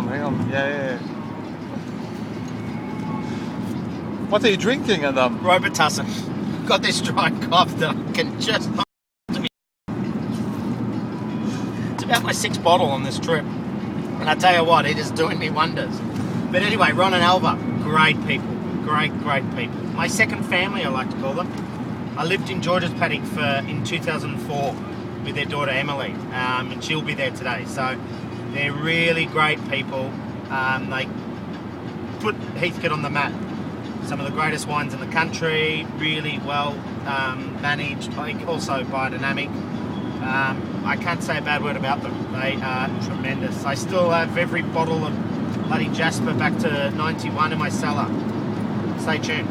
hang on. Yeah. What are you drinking, Adam? Robitussin. Got this dry cough that I can just... It's about my 6th bottle on this trip. And I tell you what, it is doing me wonders. But anyway, Ron and Alva, great people. Great people. My second family, I like to call them. I lived in George's Paddock in 2004 with their daughter Emily, and she'll be there today. So they're really great people. They put Heathcote on the map. Some of the greatest wines in the country, really well managed, also biodynamic. I can't say a bad word about them. They are tremendous. I still have every bottle of bloody Jasper back to 91 in my cellar. Stay tuned.